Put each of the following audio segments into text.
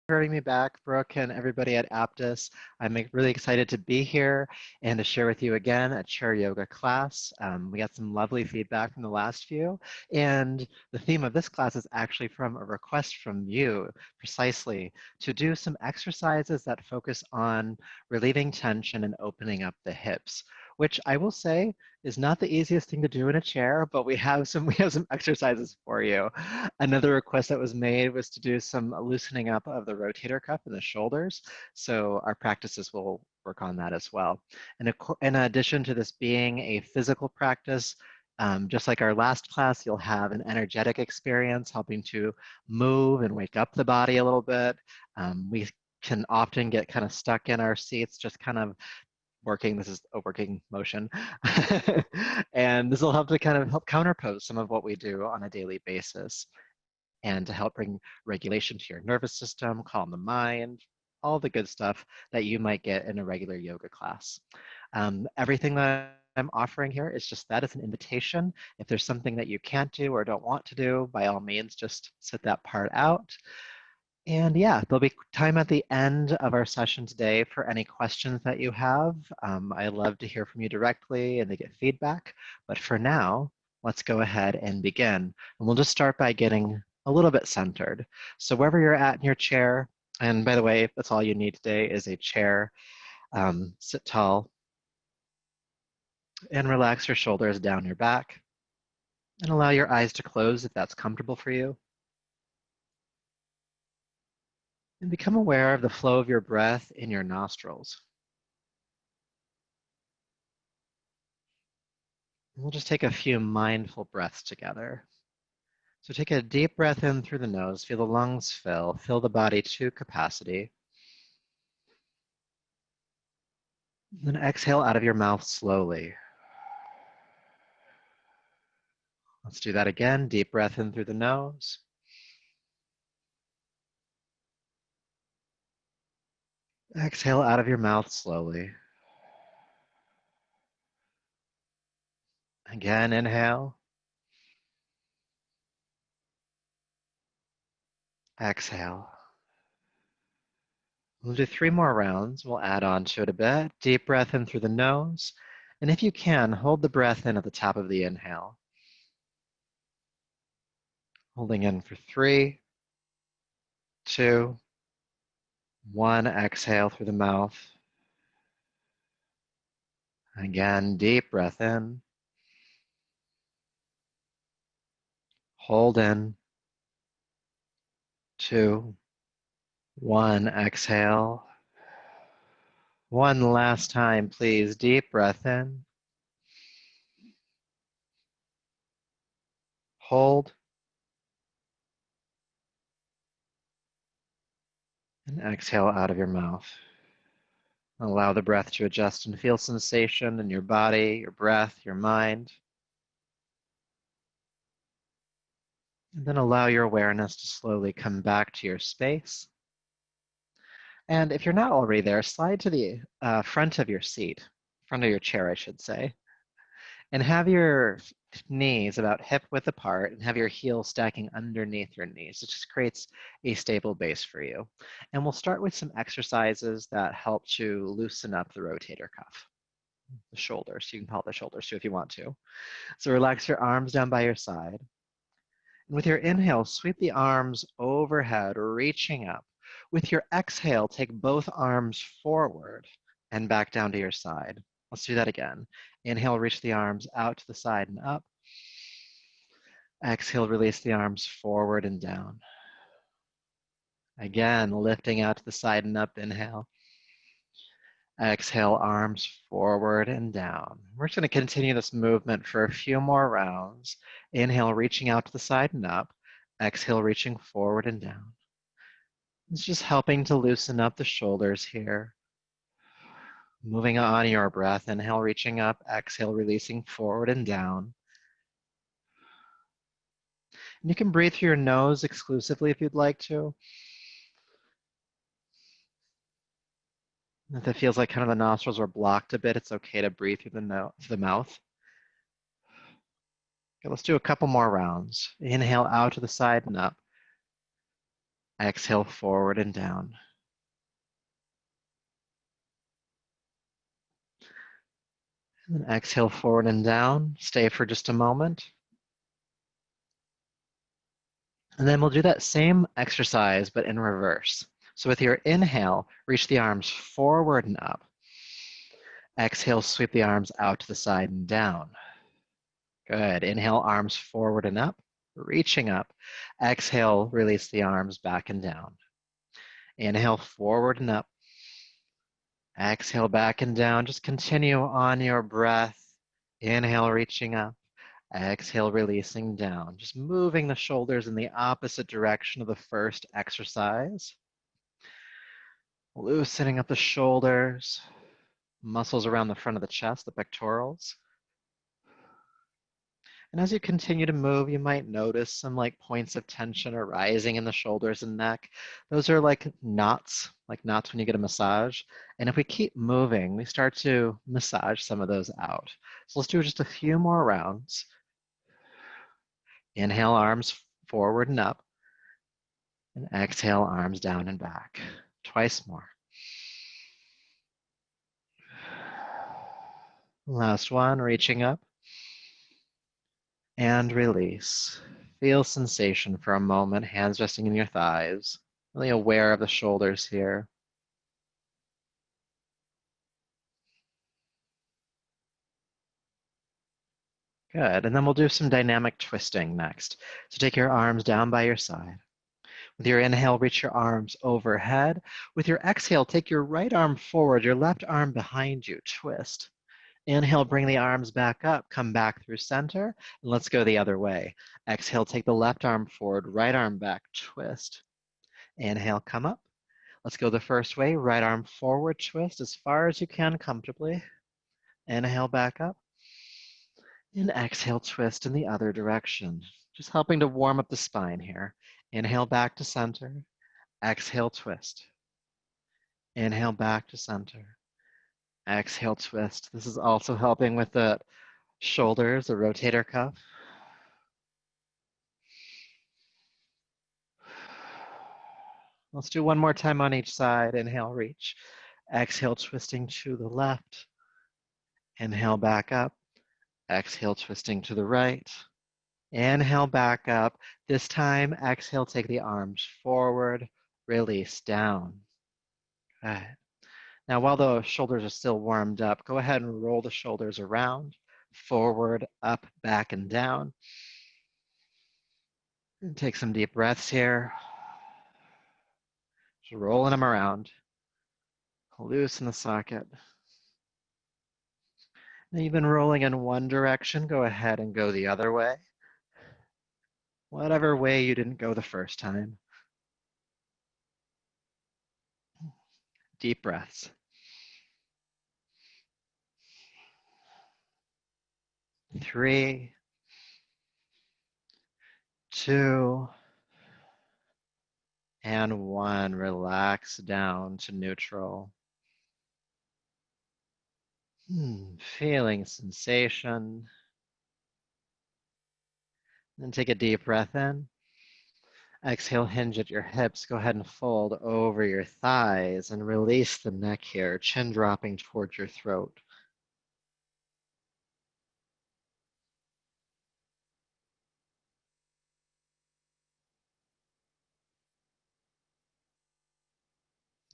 having me back, Brooke, and everybody at Aptus. I'm really excited to be here and to share with you again a chair yoga class. We got some lovely feedback from the last few, and the theme of this class is actually from a request from you, precisely, to do some exercises that focus on relieving tension and opening up the hips, which I will say is not the easiest thing to do in a chair, but we have some exercises for you. Another request that was made was to do some loosening up of the rotator cuff and the shoulders. So our practices will work on that as well. And in addition to this being a physical practice, just like our last class, you'll have an energetic experience helping to move and wake up the body a little bit. We can often get kind of stuck in our seats, just kind of working. This is a working motion. And this will help to kind of help counterpose some of what we do on a daily basis and to help bring regulation to your nervous system, calm the mind, all the good stuff that you might get in a regular yoga class. Everything that I'm offering here is just that. It's an invitation. If there's something that you can't do or don't want to do, by all means, just sit that part out. And yeah, there'll be time at the end of our session today for any questions that you have. I'd love to hear from you directly and to get feedback. But for now, let's go ahead and begin. And we'll just start by getting a little bit centered. So wherever you're at in your chair, and by the way, that's all you need today is a chair. Sit tall and relax your shoulders down your back and allow your eyes to close if that's comfortable for you. And become aware of the flow of your breath in your nostrils. We'll just take a few mindful breaths together. So take a deep breath in through the nose, feel the lungs fill the body to capacity. Then exhale out of your mouth slowly. Let's do that again. Deep breath in through the nose. Exhale out of your mouth slowly. Again, inhale. Exhale. We'll do 3 more rounds. We'll add on to it a bit. Deep breath in through the nose. And if you can, hold the breath in at the top of the inhale. Holding in for 3, 2, 1. Exhale through the mouth. Again, deep breath in. Hold in. 2, 1. Exhale. One last time, please. Deep breath in. Hold. And exhale out of your mouth. Allow the breath to adjust and feel sensation in your body, your breath, your mind. And then allow your awareness to slowly come back to your space. And if you're not already there, slide to the front of your seat, front of your chair, I should say, and have your knees about hip width apart and have your heels stacking underneath your knees. It just creates a stable base for you. And we'll start with some exercises that help to loosen up the rotator cuff, the shoulders. You can call it the shoulders too if you want to. So relax your arms down by your side. And with your inhale, sweep the arms overhead, reaching up. With your exhale, take both arms forward and back down to your side. Let's do that again. Inhale, reach the arms out to the side and up. Exhale, release the arms forward and down. Again, lifting out to the side and up, inhale. Exhale, arms forward and down. We're just going to continue this movement for a few more rounds. Inhale, reaching out to the side and up. Exhale, reaching forward and down. It's just helping to loosen up the shoulders here. Moving on your breath, inhale, reaching up, exhale, releasing forward and down. And you can breathe through your nose exclusively if you'd like to. If it feels like kind of the nostrils are blocked a bit, it's okay to breathe through the mouth. Okay, let's do a couple more rounds. Inhale out to the side and up. Exhale forward and down. And then exhale forward and down. Stay for just a moment. And then we'll do that same exercise, but in reverse. So with your inhale, reach the arms forward and up. Exhale, sweep the arms out to the side and down. Good. Inhale, arms forward and up, reaching up. Exhale, release the arms back and down. Inhale, forward and up. Exhale, back and down. Just continue on your breath. Inhale, reaching up. Exhale, releasing down. Just moving the shoulders in the opposite direction of the first exercise. Loosening up the shoulders, muscles around the front of the chest, the pectorals. And as you continue to move, you might notice some points of tension arising in the shoulders and neck. Those are like knots when you get a massage. And if we keep moving, we start to massage some of those out. So let's do just a few more rounds. Inhale, arms forward and up. And exhale, arms down and back. Twice more. Last one, reaching up. And release. Feel sensation for a moment, hands resting in your thighs. Really aware of the shoulders here. Good, and then we'll do some dynamic twisting next. So take your arms down by your side. With your inhale, reach your arms overhead. With your exhale, take your right arm forward, your left arm behind you, twist. Inhale, bring the arms back up, come back through center, and let's go the other way. Exhale, take the left arm forward, right arm back, twist. Inhale, come up. Let's go the first way, right arm forward, twist as far as you can comfortably. Inhale, back up. And exhale, twist in the other direction. Just helping to warm up the spine here. Inhale, back to center. Exhale, twist. Inhale, back to center. Exhale, twist. This is also helping with the shoulders, the rotator cuff. Let's do one more time on each side. Inhale, reach. Exhale, twisting to the left. Inhale, back up. Exhale, twisting to the right. Inhale, back up. This time, exhale, take the arms forward. Release down. Good. Now, while the shoulders are still warmed up, go ahead and roll the shoulders around, forward, up, back, and down. And take some deep breaths here. Just rolling them around. Loosen the socket. Now you've been rolling in one direction, go ahead and go the other way. Whatever way you didn't go the first time. Deep breaths. 3, 2, and 1. Relax down to neutral. Feeling sensation. Then take a deep breath in. Exhale, hinge at your hips. Go ahead and fold over your thighs and release the neck here, chin dropping towards your throat.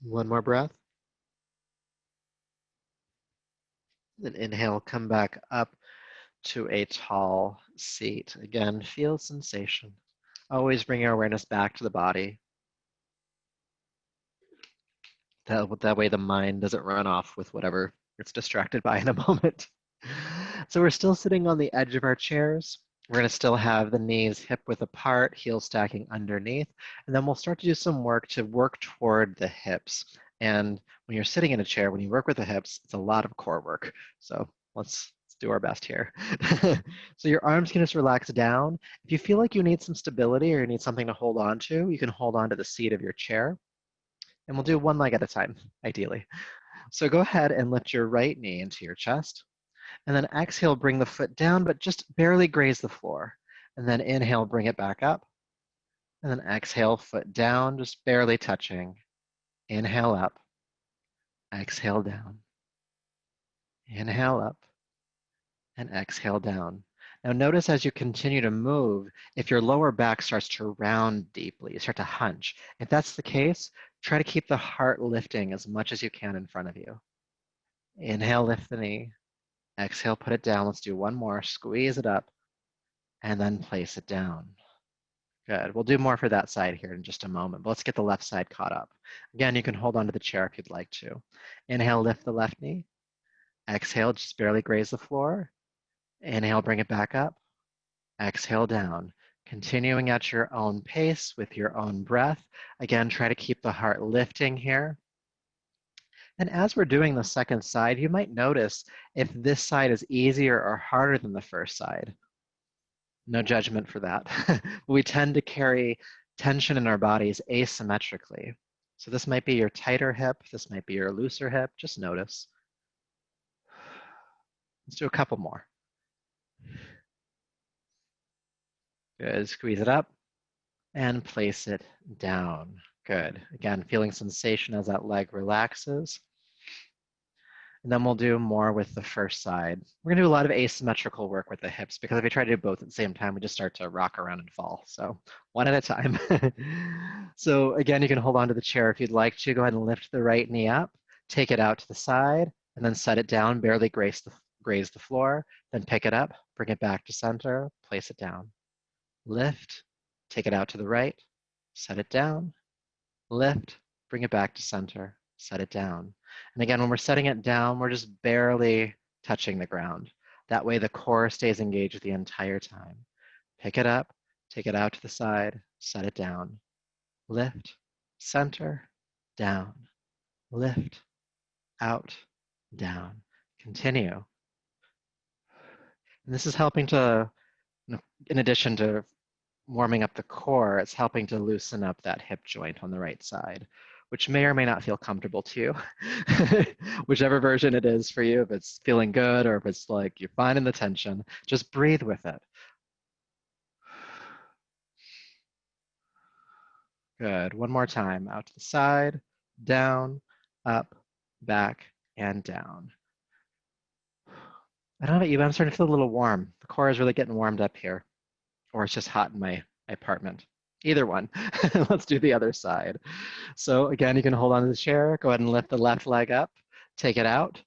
One more breath. Then inhale, come back up to a tall seat. Again, feel sensation. Always bring your awareness back to the body. That way the mind doesn't run off with whatever it's distracted by in a moment. So we're still sitting on the edge of our chairs. We're going to still have the knees hip width apart, heels stacking underneath, and then we'll start to do some work to work toward the hips. And when you're sitting in a chair, when you work with the hips, it's a lot of core work. So let's do our best here. So your arms can just relax down. If you feel like you need some stability or you need something to hold on to, you can hold on to the seat of your chair. And we'll do one leg at a time, ideally. So go ahead and lift your right knee into your chest. And then exhale, bring the foot down, but just barely graze the floor. And then inhale, bring it back up. And then exhale, foot down, just barely touching. Inhale up, exhale down. Inhale up and exhale down. Now notice as you continue to move, if your lower back starts to round deeply, you start to hunch. If that's the case, try to keep the heart lifting as much as you can in front of you. Inhale, lift the knee. Exhale, put it down. Let's do one more. Squeeze it up and then place it down. Good. We'll do more for that side here in just a moment, but let's get the left side caught up. Again, you can hold onto the chair if you'd like to. Inhale, lift the left knee. Exhale, just barely graze the floor. Inhale, bring it back up. Exhale down. Continuing at your own pace with your own breath. Again, try to keep the heart lifting here. And as we're doing the second side, you might notice if this side is easier or harder than the first side. No judgment for that. We tend to carry tension in our bodies asymmetrically. So this might be your tighter hip, this might be your looser hip, just notice. Let's do a couple more. Good, squeeze it up and place it down. Good, again, feeling sensation as that leg relaxes. And then we'll do more with the first side. We're gonna do a lot of asymmetrical work with the hips because if we try to do both at the same time, we just start to rock around and fall. So one at a time. So again, you can hold on to the chair if you'd like to. Go ahead and lift the right knee up, take it out to the side, and then set it down, barely graze the floor, then pick it up, bring it back to center, place it down. Lift, take it out to the right, set it down, lift, bring it back to center, set it down. And again, when we're setting it down, we're just barely touching the ground. That way the core stays engaged the entire time. Pick it up, take it out to the side, set it down. Lift, center, down. Lift, out, down. Continue. And this is helping to, in addition to warming up the core, it's helping to loosen up that hip joint on the right side, which may or may not feel comfortable to you. Whichever version it is for you, if it's feeling good or if it's like you're finding the tension, just breathe with it. Good, one more time, out to the side, down, up, back, and down. I don't know about you, but I'm starting to feel a little warm. The core is really getting warmed up here, or it's just hot in my apartment. Either one. Let's do the other side. So again, you can hold on to the chair, go ahead and lift the left leg up, take it out,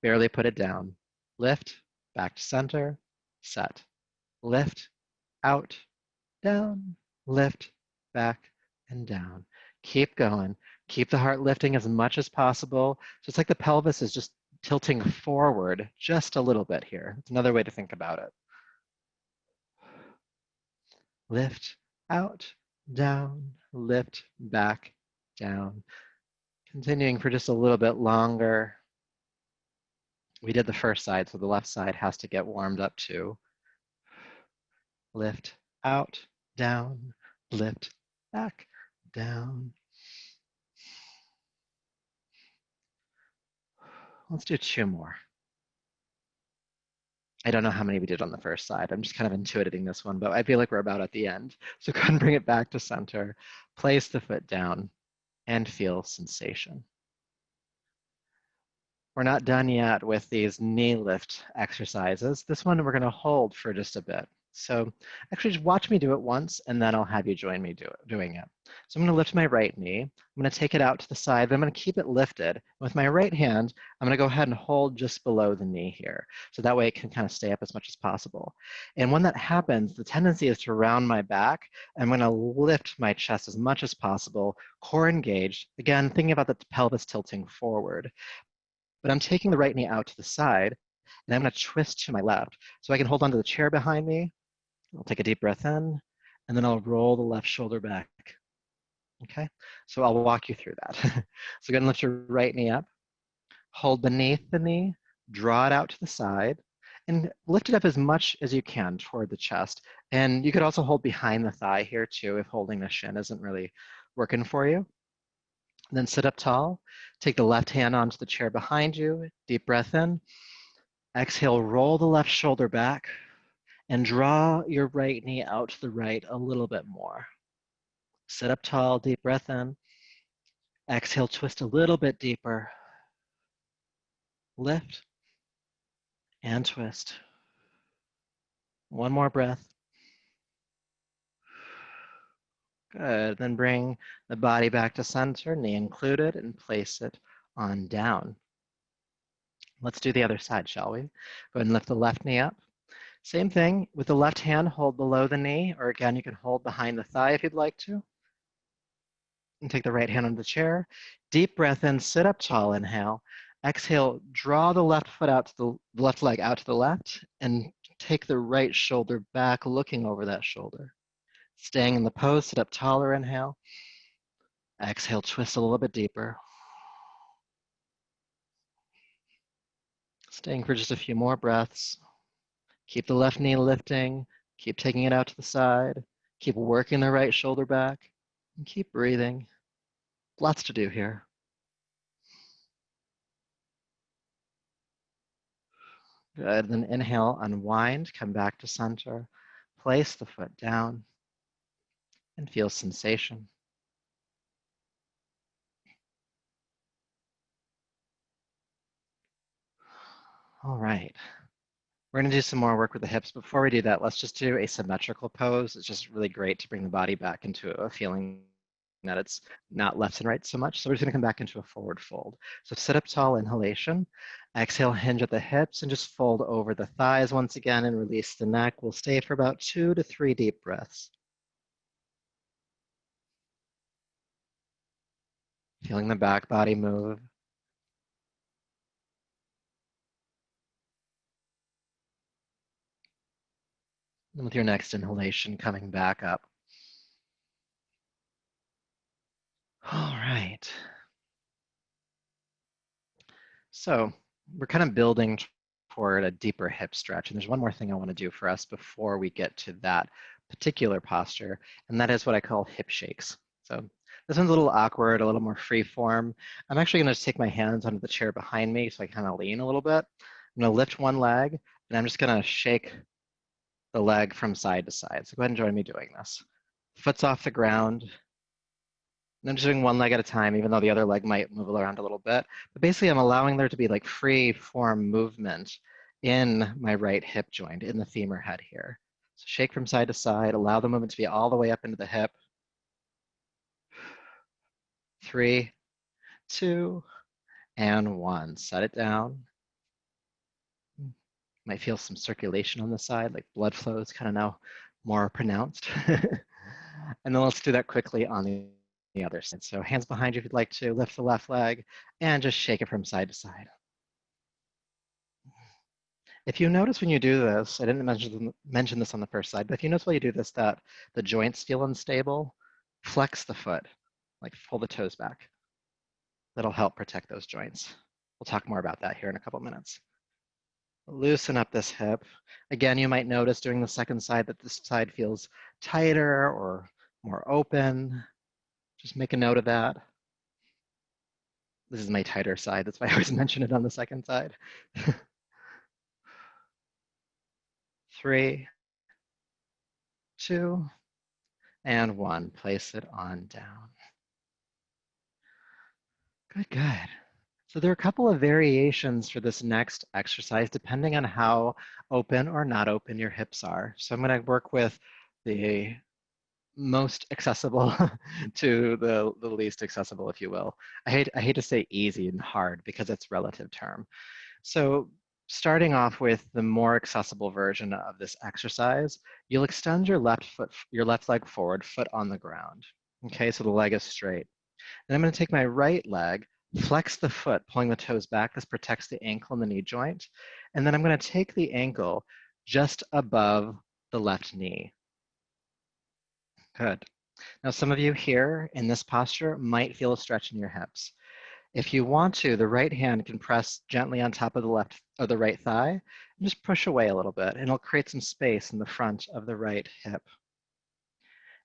barely put it down. Lift, back to center, set. Lift, out, down, lift, back, and down. Keep going. Keep the heart lifting as much as possible. Just like the pelvis is just tilting forward just a little bit here. It's another way to think about it. Lift, out, down, lift, back, down. Continuing for just a little bit longer. We did the first side, so the left side has to get warmed up too. Lift, out, down, lift, back, down. Let's do two more. I don't know how many we did on the first side. I'm just kind of intuiting this one, but I feel like we're about at the end. So go ahead and bring it back to center. Place the foot down and feel sensation. We're not done yet with these knee lift exercises. This one we're going to hold for just a bit. So actually just watch me do it once and then I'll have you join me doing it. So I'm going to lift my right knee. I'm going to take it out to the side, but I'm going to keep it lifted. With my right hand, I'm going to go ahead and hold just below the knee here. So that way it can kind of stay up as much as possible. And when that happens, the tendency is to round my back. I'm going to lift my chest as much as possible, core engaged. Again, thinking about the pelvis tilting forward. But I'm taking the right knee out to the side, and I'm going to twist to my left. So I can hold onto the chair behind me. I'll take a deep breath in, and then I'll roll the left shoulder back. Okay, so I'll walk you through that. So go ahead and lift your right knee up, hold beneath the knee, draw it out to the side, and lift it up as much as you can toward the chest. And you could also hold behind the thigh here too if holding the shin isn't really working for you. And then sit up tall, take the left hand onto the chair behind you, deep breath in. Exhale, roll the left shoulder back and draw your right knee out to the right a little bit more. Sit up tall, deep breath in. Exhale, twist a little bit deeper. Lift and twist. One more breath. Good. Then bring the body back to center, knee included, and place it on down. Let's do the other side, shall we? Go ahead and lift the left knee up. Same thing with the left hand, hold below the knee, or again, you can hold behind the thigh if you'd like to. And take the right hand on the chair. Deep breath in, sit up tall, inhale. Exhale, draw the left foot out to the left leg out to the left, and take the right shoulder back, looking over that shoulder. Staying in the pose, sit up taller, inhale. Exhale, twist a little bit deeper. Staying for just a few more breaths. Keep the left knee lifting. Keep taking it out to the side. Keep working the right shoulder back. And keep breathing. Lots to do here. Good. Then inhale, unwind, come back to center. Place the foot down and feel sensation. All right. We're going to do some more work with the hips. Before we do that, let's just do a symmetrical pose. It's just really great to bring the body back into a feeling that it's not left and right so much. So we're just going to come back into a forward fold. So sit up tall, inhalation. Exhale, hinge at the hips and just fold over the thighs once again and release the neck. We'll stay for about 2 to 3 deep breaths. Feeling the back body move. And with your next inhalation, coming back up. All right. So we're kind of building toward a deeper hip stretch. And there's one more thing I want to do for us before we get to that particular posture, and that is what I call hip shakes. So this one's a little awkward, a little more free form. I'm actually going to take my hands onto the chair behind me so I kind of lean a little bit. I'm going to lift one leg, and I'm just going to shake the leg from side to side. So go ahead and join me doing this. Foot's off the ground. And I'm just doing one leg at a time, even though the other leg might move around a little bit. But basically, I'm allowing there to be like free form movement in my right hip joint, in the femur head here. So shake from side to side, allow the movement to be all the way up into the hip. 3, 2, and 1. Set it down. Might feel some circulation on the side, like blood flow is kind of now more pronounced. And then let's do that quickly on the other side. So hands behind you if you'd like to, lift the left leg and just shake it from side to side. If you notice when you do this, I didn't mention this on the first slide, but if you notice while you do this that the joints feel unstable, flex the foot, like pull the toes back. That'll help protect those joints. We'll talk more about that here in a couple minutes. Loosen up this hip. Again, you might notice during the second side that this side feels tighter or more open. Just make a note of that. This is my tighter side. That's why I always mention it on the second side. 3, 2, and 1. Place it on down. Good, good. So there are a couple of variations for this next exercise depending on how open or not open your hips are. So I'm going to work with the most accessible to the least accessible, if you will. I hate to say easy and hard because it's relative term. So starting off with the more accessible version of this exercise, you'll extend your left leg forward, foot on the ground. Okay, so the leg is straight. Then I'm going to take my right leg, flex the foot, pulling the toes back. This protects the ankle and the knee joint. And then I'm going to take the ankle just above the left knee. Good. Now, some of you here in this posture might feel a stretch in your hips. If you want to, the right hand can press gently on top of the right thigh and just push away a little bit, and it'll create some space in the front of the right hip.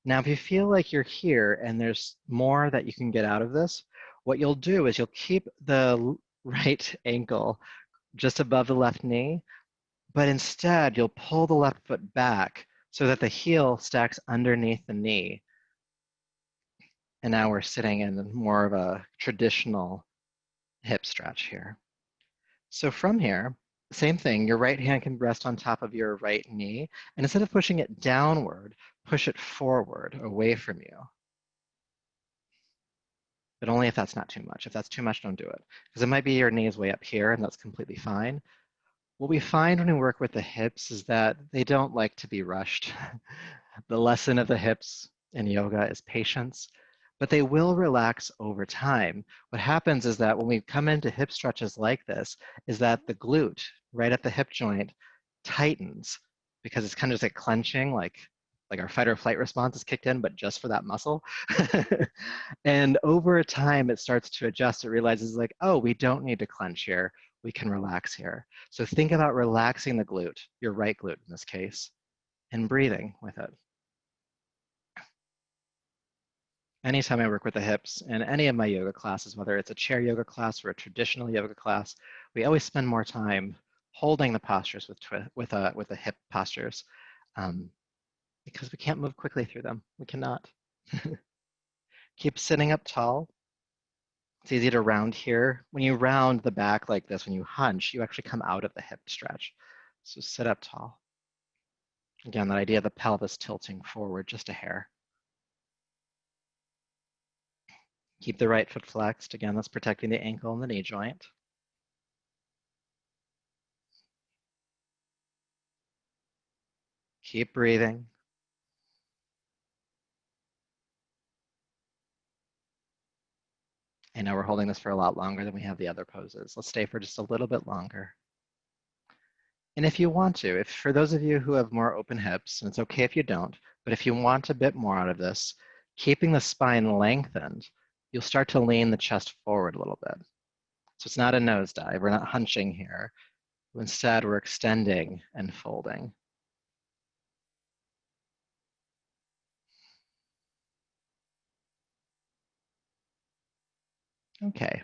Now, if you feel like you're here and there's more that you can get out of this, what you'll do is you'll keep the right ankle just above the left knee, but instead you'll pull the left foot back so that the heel stacks underneath the knee. And now we're sitting in more of a traditional hip stretch here. So from here, same thing, your right hand can rest on top of your right knee, and instead of pushing it downward, push it forward, away from you. But only if that's not too much. If that's too much, don't do it. Because it might be your knee is way up here, and that's completely fine. What we find when we work with the hips is that they don't like to be rushed. The lesson of the hips in yoga is patience, but they will relax over time. What happens is that when we come into hip stretches like this, is that the glute right at the hip joint tightens because it's kind of just like clenching, like our fight or flight response is kicked in, but just for that muscle. And over time, it starts to adjust. It realizes like, oh, we don't need to clench here. We can relax here. So think about relaxing the glute, your right glute in this case, and breathing with it. Anytime I work with the hips in any of my yoga classes, whether it's a chair yoga class or a traditional yoga class, we always spend more time holding the postures with the hip postures because we can't move quickly through them. We cannot. Keep sitting up tall. It's easy to round here. When you round the back like this, when you hunch, you actually come out of the hip stretch. So sit up tall. Again, that idea of the pelvis tilting forward just a hair. Keep the right foot flexed. Again, that's protecting the ankle and the knee joint. Keep breathing. I know we're holding this for a lot longer than we have the other poses. Let's stay for just a little bit longer. And if you want to, if for those of you who have more open hips, and it's okay if you don't, but if you want a bit more out of this, keeping the spine lengthened, you'll start to lean the chest forward a little bit. So it's not a nosedive. We're not hunching here. Instead, we're extending and folding. Okay,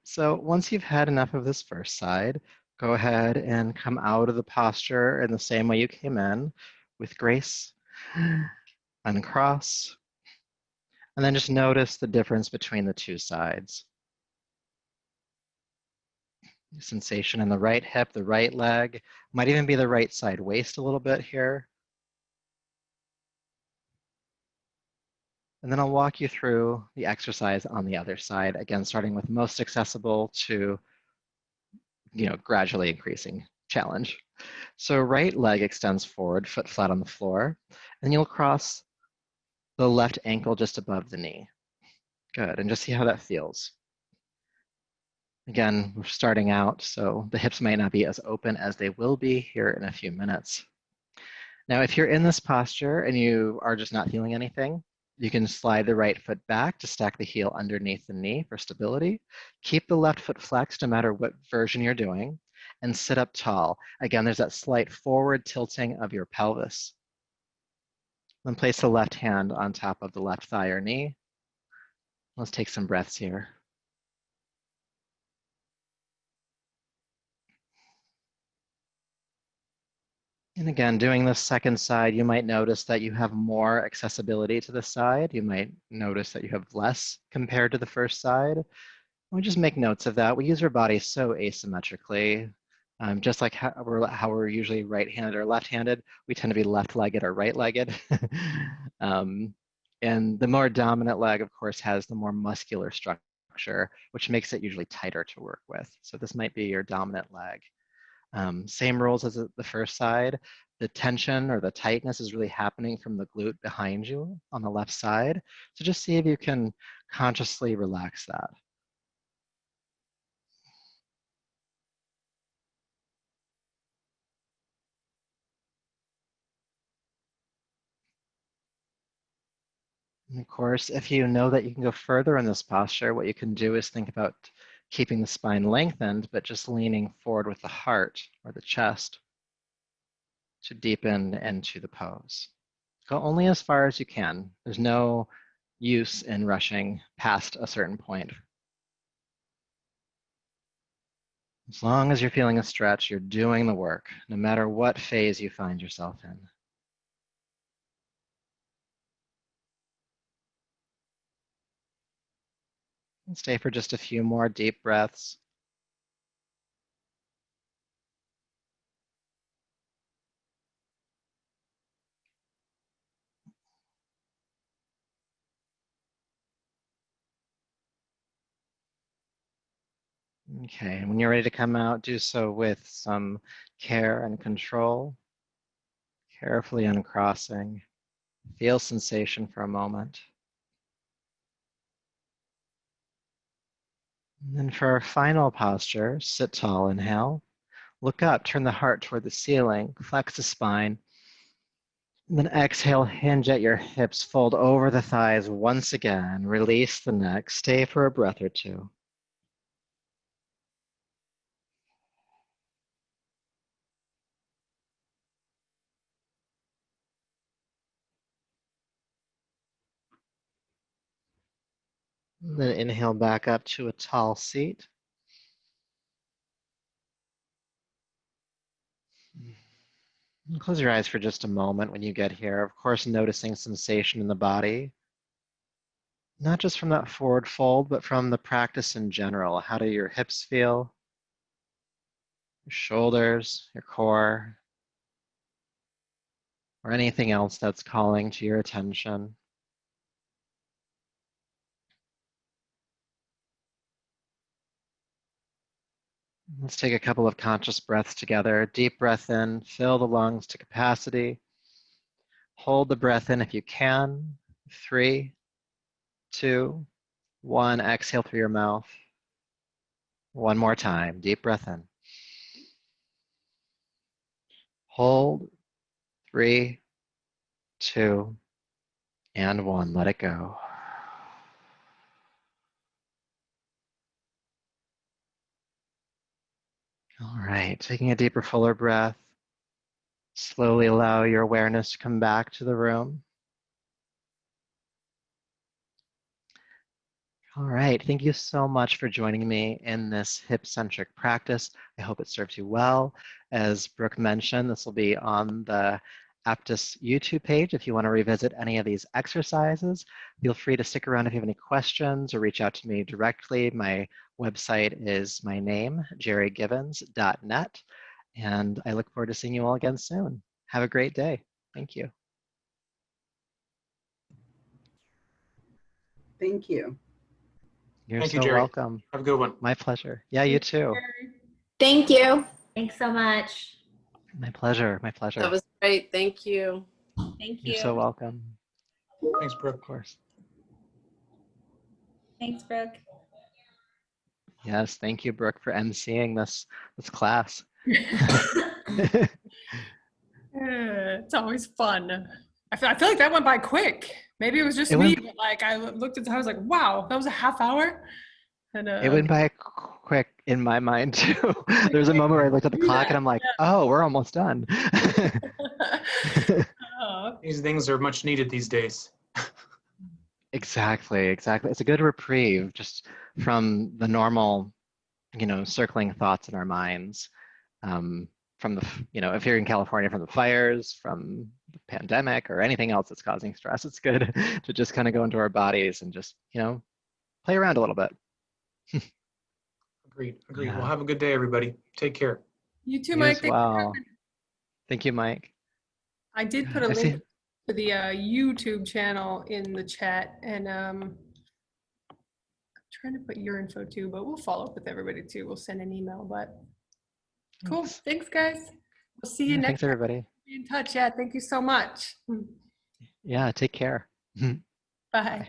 so once you've had enough of this first side, go ahead and come out of the posture in the same way you came in, with grace, uncross, and then just notice the difference between the two sides. Sensation in the right hip, the right leg, might even be the right side waist a little bit here. And then I'll walk you through the exercise on the other side, again, starting with most accessible to, gradually increasing challenge. So right leg extends forward, foot flat on the floor, and you'll cross the left ankle just above the knee. Good, and just see how that feels. Again, we're starting out, so the hips might not be as open as they will be here in a few minutes. Now, if you're in this posture and you are just not feeling anything, you can slide the right foot back to stack the heel underneath the knee for stability. Keep the left foot flexed no matter what version you're doing, and sit up tall. Again, there's that slight forward tilting of your pelvis. Then place the left hand on top of the left thigh or knee. Let's take some breaths here. And again, doing the second side, you might notice that you have more accessibility to the side. You might notice that you have less compared to the first side. We just make notes of that. We use our body so asymmetrically. Just like how we're usually right-handed or left-handed, we tend to be left-legged or right-legged. And the more dominant leg, of course, has the more muscular structure, which makes it usually tighter to work with. So this might be your dominant leg. Same rules as the first side. The tension or the tightness is really happening from the glute behind you on the left side. So just see if you can consciously relax that. And of course, if you know that you can go further in this posture, what you can do is think about keeping the spine lengthened, but just leaning forward with the heart or the chest to deepen into the pose. Go only as far as you can. There's no use in rushing past a certain point. As long as you're feeling a stretch, you're doing the work, no matter what phase you find yourself in. And stay for just a few more deep breaths. Okay, and when you're ready to come out, do so with some care and control, carefully uncrossing. Feel sensation for a moment. And then for our final posture, sit tall, inhale. Look up, turn the heart toward the ceiling, flex the spine. And then exhale, hinge at your hips, fold over the thighs once again. Release the neck, stay for a breath or two. And then inhale back up to a tall seat. And close your eyes for just a moment when you get here. Of course, noticing sensation in the body, not just from that forward fold, but from the practice in general. How do your hips feel? Your shoulders, your core, or anything else that's calling to your attention. Let's take a couple of conscious breaths together. Deep breath in, fill the lungs to capacity. Hold the breath in if you can. 3, 2, 1. Exhale through your mouth. One more time. Deep breath in. Hold. 3, 2, and 1. Let it go. All right. Taking a deeper, fuller breath. Slowly allow your awareness to come back to the room. All right, thank you so much for joining me in this hip-centric practice. I hope it serves you well. As Brooke mentioned, this will be on the Aptus YouTube page. If you want to revisit any of these exercises, feel free to stick around if you have any questions or reach out to me directly. My website is my name, jerrygivens.net, and I look forward to seeing you all again soon. Have a great day. Thank you. Thank you. You're Thank you, so Jerry. welcome. Have a good one. My pleasure. Yeah, you too. Thank you. Thanks so much. My pleasure. My pleasure. That was great. Thank you. Thank you. You're so welcome. Thanks, Brooke. Of course. Thanks, Brooke. Yes, thank you, Brooke, for emceeing this class. It's always fun. I feel like that went by quick. Maybe it was just me, but like I looked at the time, I was like, wow, that was a half hour. And it went by quick in my mind too. There was a moment where I looked at the clock and I'm like, oh, we're almost done. These things are much needed these days. Exactly. It's a good reprieve just from the normal, circling thoughts in our minds. From the, if you're in California, from the fires, from the pandemic, or anything else that's causing stress, it's good to just kind of go into our bodies and just, play around a little bit. Agreed. Yeah. Well, have a good day, everybody. Take care. You too, You Mike. as well. Thank you, Mike. I did put a link to the YouTube channel in the chat, and I'm trying to put your info too, but we'll follow up with everybody too. We'll send an email, but cool. Thanks, guys. We'll see you next Thanks, everybody. Be in touch. Yeah, thank you so much. Yeah, take care. Bye.